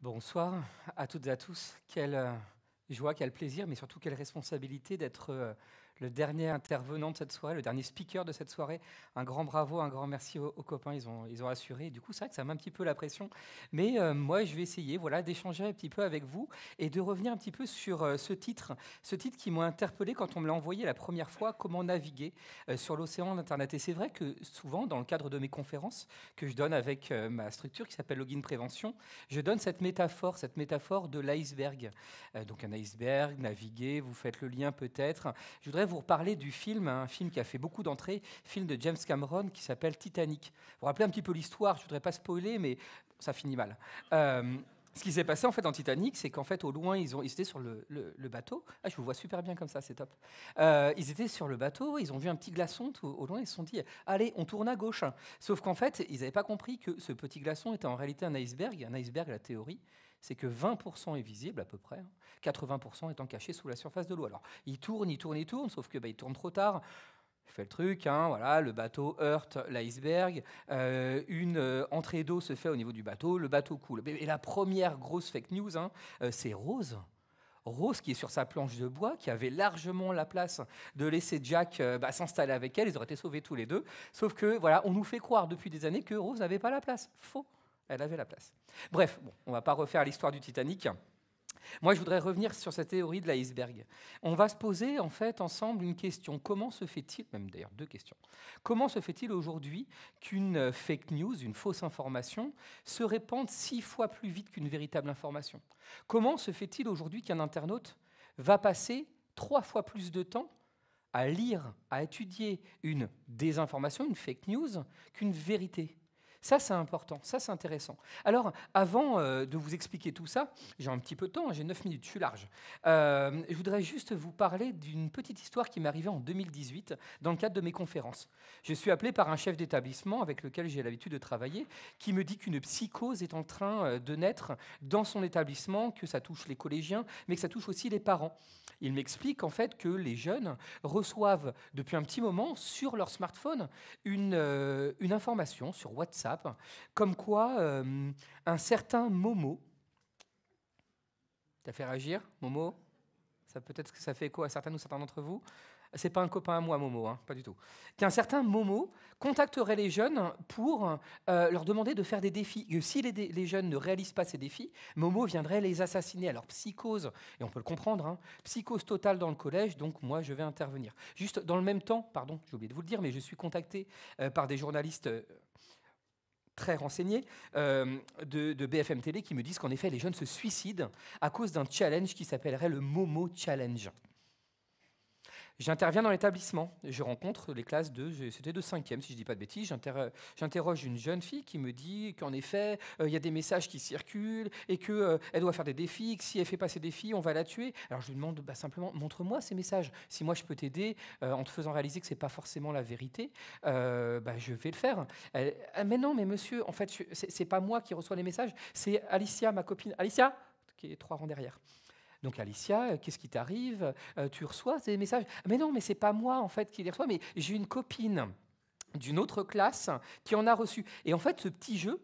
Bonsoir à toutes et à tous. Quelle joie, quel plaisir, mais surtout quelle responsabilité d'être le dernier intervenant de cette soirée, le dernier speaker de cette soirée. Un grand bravo, un grand merci aux copains, ils ont assuré. Et du coup, c'est vrai que ça met un petit peu la pression. Mais moi, je vais essayer d'échanger un petit peu avec vous et de revenir un petit peu sur ce titre qui m'a interpellé quand on me l'a envoyé la première fois, comment naviguer sur l'océan d'Internet. Et c'est vrai que souvent, dans le cadre de mes conférences que je donne avec ma structure qui s'appelle Login Prévention, je donne cette métaphore de l'iceberg. Donc un iceberg, naviguer, vous faites le lien peut-être. Je voudrais vous reparler du film, un film qui a fait beaucoup d'entrées, film de James Cameron qui s'appelle Titanic. Vous rappelez un petit peu l'histoire, je ne voudrais pas spoiler, mais ça finit mal. Ce qui s'est passé en fait dans Titanic, c'est qu'en fait au loin ils étaient sur le bateau. Ah, je vous vois super bien comme ça, c'est top. Ils étaient sur le bateau, ils ont vu un petit glaçon tout au loin, ils se sont dit allez, on tourne à gauche. Sauf qu'en fait ils n'avaient pas compris que ce petit glaçon était en réalité un iceberg. Un iceberg, la théorie, c'est que 20% est visible à peu près, 80% étant caché sous la surface de l'eau. Alors ils tournent, sauf que ils tournent trop tard. Je fais le truc, voilà, le bateau heurte l'iceberg, une entrée d'eau se fait au niveau du bateau, le bateau coule. Et la première grosse fake news, c'est Rose. Rose qui est sur sa planche de bois, qui avait largement la place de laisser Jack s'installer avec elle, ils auraient été sauvés tous les deux. Sauf que voilà, on nous fait croire depuis des années que Rose n'avait pas la place. Faux, elle avait la place. Bref, bon, on ne va pas refaire l'histoire du Titanic. Moi, je voudrais revenir sur cette théorie de l'iceberg. On va se poser en fait ensemble une question. Comment se fait-il, même d'ailleurs deux questions, comment se fait-il aujourd'hui qu'une fake news, une fausse information, se répande 6 fois plus vite qu'une véritable information? Comment se fait-il aujourd'hui qu'un internaute va passer 3 fois plus de temps à lire, à étudier une désinformation, une fake news, qu'une vérité? Ça, c'est important, ça, c'est intéressant. Alors, avant de vous expliquer tout ça, j'ai un petit peu de temps, j'ai 9 minutes, je suis large. Je voudrais juste vous parler d'une petite histoire qui m'est arrivée en 2018 dans le cadre de mes conférences. Je suis appelé par un chef d'établissement avec lequel j'ai l'habitude de travailler, qui me dit qu'une psychose est en train de naître dans son établissement, que ça touche les collégiens, mais que ça touche aussi les parents. Il m'explique en fait que les jeunes reçoivent depuis un petit moment sur leur smartphone une information sur WhatsApp, comme quoi un certain Momo, t'as fait réagir, Momo? Ça peut-être que ça fait écho à certains ou certains d'entre vous. C'est pas un copain à moi, Momo, pas du tout. Qu'un certain Momo contacterait les jeunes pour leur demander de faire des défis. Et si les jeunes ne réalisent pas ces défis, Momo viendrait les assassiner. Alors psychose, et on peut le comprendre, psychose totale dans le collège, donc moi je vais intervenir. Juste dans le même temps, pardon, j'ai oublié de vous le dire, mais je suis contacté par des journalistes très renseignés de BFM Télé qui me disent qu'en effet, les jeunes se suicident à cause d'un challenge qui s'appellerait le Momo Challenge. J'interviens dans l'établissement, je rencontre les classes c'était de 5e, si je ne dis pas de bêtises. J'interroge une jeune fille qui me dit qu'en effet, il y a des messages qui circulent et qu'elle doit faire des défis, que si elle ne fait pas ces défis, on va la tuer. Alors je lui demande simplement, montre-moi ces messages. Si moi je peux t'aider en te faisant réaliser que ce n'est pas forcément la vérité, je vais le faire. Mais non, mais monsieur, en fait, ce n'est pas moi qui reçois les messages, c'est Alicia, ma copine. Alicia, qui est 3 rangs derrière. Donc Alicia, qu'est-ce qui t'arrive? Tu reçois ces messages? Mais non, mais c'est pas moi en fait qui les reçois, mais j'ai une copine d'une autre classe qui en a reçu. Et en fait, ce petit jeu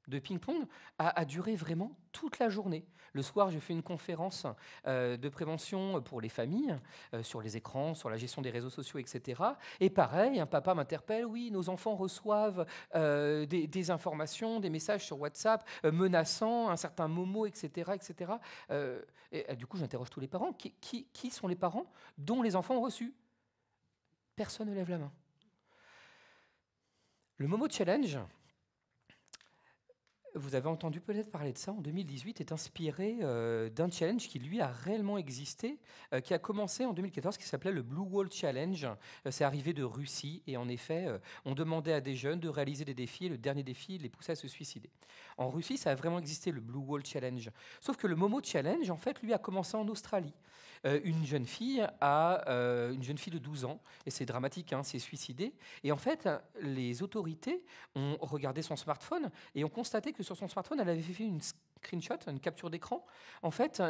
de ping-pong a duré vraiment toute la journée. Le soir, je fais une conférence de prévention pour les familles, sur les écrans, sur la gestion des réseaux sociaux, etc. Et pareil, un papa m'interpelle, oui, nos enfants reçoivent des informations, des messages sur WhatsApp menaçant un certain Momo, etc. etc. Du coup, j'interroge tous les parents. Qui sont les parents dont les enfants ont reçu? Personne ne lève la main. Le Momo Challenge, vous avez entendu peut-être parler de ça, en 2018, est inspiré d'un challenge qui, lui, a réellement existé, qui a commencé en 2014, qui s'appelait le Blue Wall Challenge. C'est arrivé de Russie, et en effet, on demandait à des jeunes de réaliser des défis, et le dernier défi les poussait à se suicider. En Russie, ça a vraiment existé, le Blue Wall Challenge. Sauf que le Momo Challenge, en fait, lui, a commencé en Australie. Une jeune fille de 12 ans, et c'est dramatique, s'est suicidée. Et en fait, les autorités ont regardé son smartphone et ont constaté que sur son smartphone, elle avait fait une screenshot, une capture d'écran, en fait,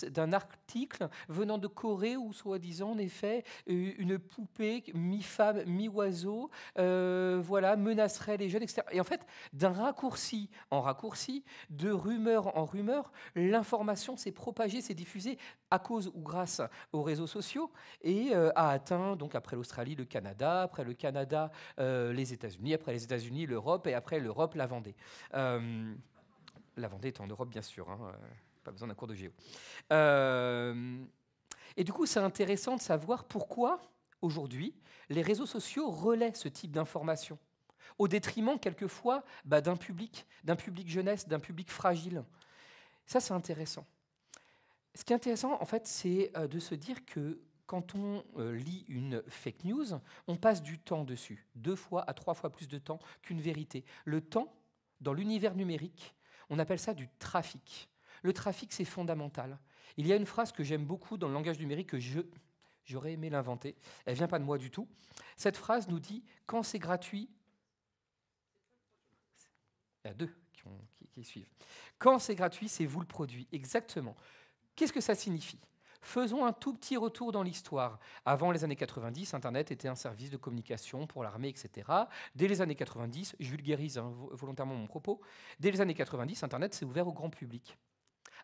d'un article venant de Corée où, soi-disant, en effet, une poupée mi-femme, mi-oiseau, voilà, menacerait les jeunes, etc. Et en fait, d'un raccourci en raccourci, de rumeur en rumeur, l'information s'est propagée, s'est diffusée à cause ou grâce aux réseaux sociaux et a atteint, donc après l'Australie, le Canada, après le Canada, les États-Unis, après les États-Unis, l'Europe, et après l'Europe, la Vendée. La Vendée est en Europe, bien sûr, hein, pas besoin d'un cours de géo. Et du coup, c'est intéressant de savoir pourquoi, aujourd'hui, les réseaux sociaux relaient ce type d'informations, au détriment, quelquefois, d'un public jeunesse, d'un public fragile. Ça, c'est intéressant. Ce qui est intéressant, en fait, c'est de se dire que quand on lit une fake news, on passe du temps dessus, 2 fois à 3 fois plus de temps qu'une vérité. Le temps, dans l'univers numérique, on appelle ça du trafic. Le trafic, c'est fondamental. Il y a une phrase que j'aime beaucoup dans le langage numérique que j'aurais aimé l'inventer. Elle ne vient pas de moi du tout. Cette phrase nous dit « quand c'est gratuit », il y a 2 qui suivent. « Quand c'est gratuit, c'est vous le produit ». Exactement. Qu'est-ce que ça signifie ? Faisons un tout petit retour dans l'histoire. Avant les années 90, Internet était un service de communication pour l'armée, etc. Dès les années 90, je vulgarise volontairement mon propos, dès les années 90, Internet s'est ouvert au grand public.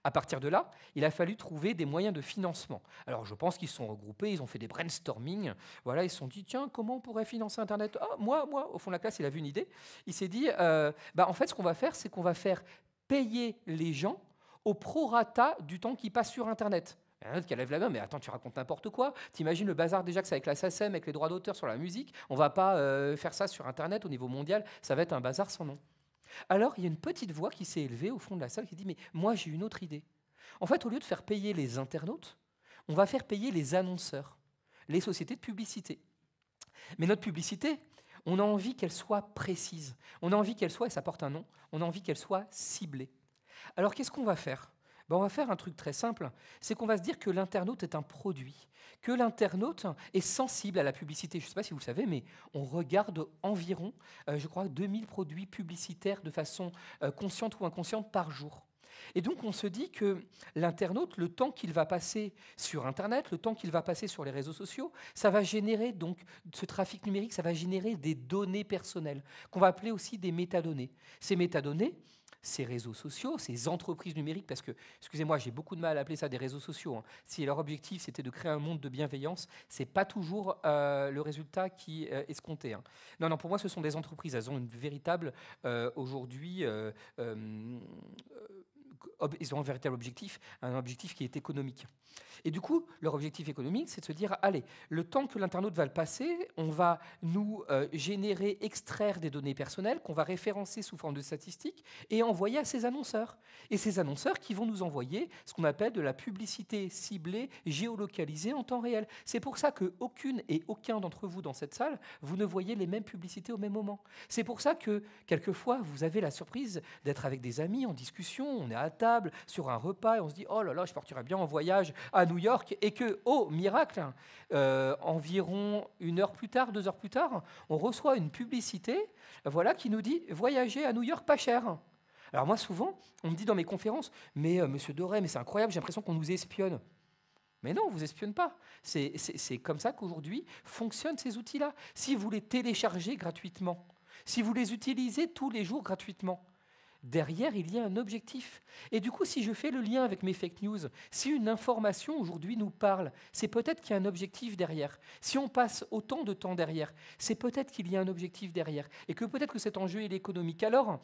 À partir de là, il a fallu trouver des moyens de financement. Alors je pense qu'ils se sont regroupés, ils ont fait des brainstorming, voilà, ils se sont dit, tiens, comment on pourrait financer Internet ? Ah, moi, au fond de la classe, il a vu une idée. Il s'est dit, en fait, ce qu'on va faire, c'est qu'on va faire payer les gens au prorata du temps qu'ils passent sur Internet. Il y en a un autre qui lève la main, mais attends, tu racontes n'importe quoi. T'imagines le bazar déjà que c'est avec la SACEM, avec les droits d'auteur sur la musique. On ne va pas faire ça sur Internet au niveau mondial. Ça va être un bazar sans nom. Alors, il y a une petite voix qui s'est élevée au fond de la salle qui dit, mais moi, j'ai une autre idée. En fait, au lieu de faire payer les internautes, on va faire payer les annonceurs, les sociétés de publicité. Mais notre publicité, on a envie qu'elle soit précise. On a envie qu'elle soit, et ça porte un nom, on a envie qu'elle soit ciblée. Alors, qu'est-ce qu'on va faire ? On va faire un truc très simple, c'est qu'on va se dire que l'internaute est un produit, que l'internaute est sensible à la publicité. Je ne sais pas si vous le savez, mais on regarde environ, je crois, 2000 produits publicitaires de façon consciente ou inconsciente par jour. Et donc, on se dit que l'internaute, le temps qu'il va passer sur Internet, le temps qu'il va passer sur les réseaux sociaux, ça va générer, donc, ce trafic numérique, ça va générer des données personnelles, qu'on va appeler aussi des métadonnées. Ces métadonnées, ces réseaux sociaux, ces entreprises numériques, parce que, excusez-moi, j'ai beaucoup de mal à appeler ça des réseaux sociaux. Si leur objectif, c'était de créer un monde de bienveillance, ce n'est pas toujours le résultat qui est escompté. Non, pour moi, ce sont des entreprises. Elles ont une véritable, aujourd'hui, ils ont un véritable objectif, un objectif qui est économique. Et du coup, leur objectif économique, c'est de se dire, allez, le temps que l'internaute va le passer, on va nous générer, extraire des données personnelles qu'on va référencer sous forme de statistiques et envoyer à ces annonceurs. Et ces annonceurs qui vont nous envoyer ce qu'on appelle de la publicité ciblée, géolocalisée en temps réel. C'est pour ça qu'aucune et aucun d'entre vous dans cette salle, vous ne voyez les mêmes publicités au même moment. C'est pour ça que, quelquefois, vous avez la surprise d'être avec des amis en discussion, on est à table, sur un repas, et on se dit « Oh là là, je partirais bien en voyage à New York », et que, oh, miracle, environ 1 heure plus tard, 2 heures plus tard, on reçoit une publicité qui nous dit « Voyager à New York pas cher ». Alors moi, souvent, on me dit dans mes conférences « Mais monsieur Doré, mais c'est incroyable, j'ai l'impression qu'on nous espionne ». Mais non, on ne vous espionne pas. C'est comme ça qu'aujourd'hui fonctionnent ces outils-là. Si vous les téléchargez gratuitement, si vous les utilisez tous les jours gratuitement, derrière, il y a un objectif. Et du coup, si je fais le lien avec mes fake news, si une information aujourd'hui nous parle, c'est peut-être qu'il y a un objectif derrière. Si on passe autant de temps derrière, c'est peut-être qu'il y a un objectif derrière. Et que peut-être que cet enjeu est économique. Alors,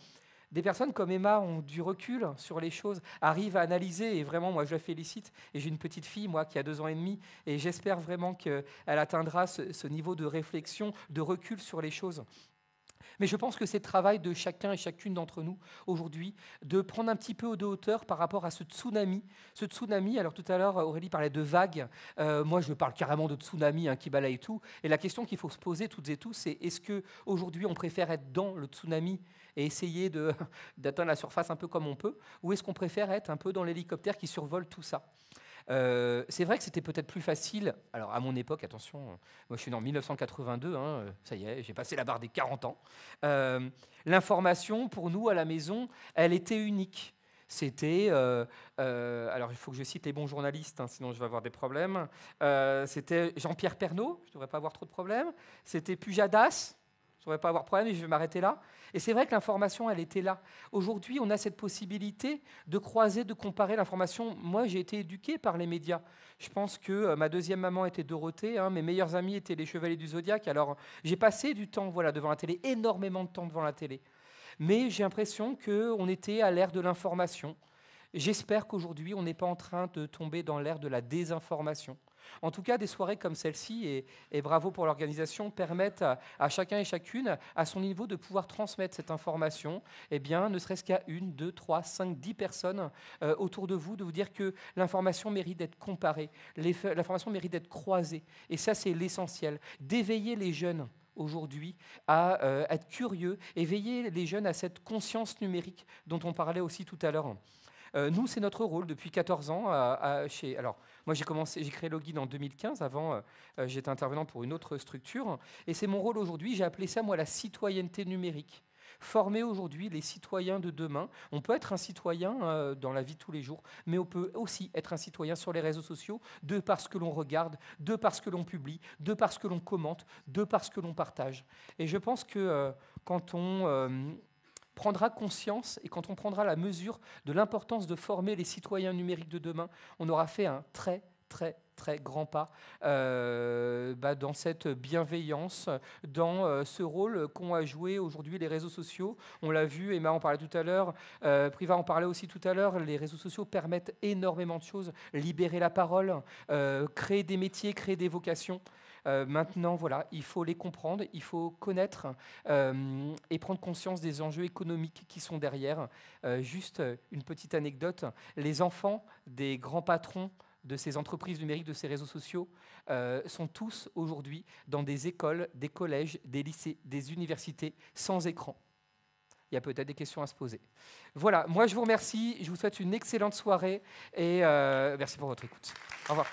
des personnes comme Emma ont du recul sur les choses, arrivent à analyser, et vraiment, moi, je la félicite. Et j'ai une petite fille, moi, qui a 2 ans et demi, et j'espère vraiment qu'elle atteindra ce niveau de réflexion, de recul sur les choses. Mais je pense que c'est le travail de chacun et chacune d'entre nous aujourd'hui de prendre un petit peu de hauteur par rapport à ce tsunami. Ce tsunami, alors tout à l'heure Aurélie parlait de vagues, moi je parle carrément de tsunami qui balaye tout. Et la question qu'il faut se poser toutes et tous, c'est est-ce qu'aujourd'hui on préfère être dans le tsunami et essayer d'atteindre la surface un peu comme on peut, ou est-ce qu'on préfère être un peu dans l'hélicoptère qui survole tout ça ? C'est vrai que c'était peut-être plus facile. Alors, à mon époque, attention, moi je suis né en 1982, ça y est, j'ai passé la barre des 40 ans. L'information, pour nous, à la maison, elle était unique. C'était, alors il faut que je cite les bons journalistes, hein, sinon je vais avoir des problèmes. C'était Jean-Pierre Pernaut, je ne devrais pas avoir trop de problèmes. C'était Pujadas, je ne devrais pas avoir de problème et je vais m'arrêter là. Et c'est vrai que l'information, elle était là. Aujourd'hui, on a cette possibilité de croiser, de comparer l'information. Moi, j'ai été éduqué par les médias. Je pense que ma deuxième maman était Dorothée, hein, mes meilleurs amis étaient les Chevaliers du Zodiaque. Alors, j'ai passé du temps devant la télé, énormément de temps devant la télé. Mais j'ai l'impression qu'on était à l'ère de l'information. J'espère qu'aujourd'hui, on n'est pas en train de tomber dans l'ère de la désinformation. En tout cas, des soirées comme celle-ci, et bravo pour l'organisation, permettent à chacun et chacune, à son niveau, de pouvoir transmettre cette information, eh bien, ne serait-ce qu'à 1, 2, 3, 5, 10 personnes autour de vous dire que l'information mérite d'être comparée, l'information mérite d'être croisée. Et ça, c'est l'essentiel. D'éveiller les jeunes aujourd'hui à être curieux, éveiller les jeunes à cette conscience numérique dont on parlait aussi tout à l'heure. Nous, c'est notre rôle depuis 14 ans. Alors, moi, j'ai créé Login en 2015. Avant, j'étais intervenant pour une autre structure. Et c'est mon rôle aujourd'hui. J'ai appelé ça, moi, la citoyenneté numérique. Former aujourd'hui les citoyens de demain. On peut être un citoyen dans la vie de tous les jours, mais on peut aussi être un citoyen sur les réseaux sociaux, de par ce que l'on regarde, de par ce que l'on publie, de par ce que l'on commente, de par ce que l'on partage. Et je pense que quand on prendra conscience et quand on prendra la mesure de l'importance de former les citoyens numériques de demain, on aura fait un très, très, très grand pas dans cette bienveillance, dans ce rôle qu'ont à jouer aujourd'hui les réseaux sociaux. On l'a vu, Emma en parlait tout à l'heure, Priva en parlait aussi tout à l'heure, les réseaux sociaux permettent énormément de choses, libérer la parole, créer des métiers, créer des vocations. Maintenant, voilà, il faut les comprendre, il faut connaître et prendre conscience des enjeux économiques qui sont derrière. Juste une petite anecdote, les enfants des grands patrons de ces entreprises numériques, de ces réseaux sociaux, sont tous aujourd'hui dans des écoles, des collèges, des lycées, des universités sans écran. Il y a peut-être des questions à se poser. Voilà, moi je vous remercie, je vous souhaite une excellente soirée et merci pour votre écoute. Au revoir.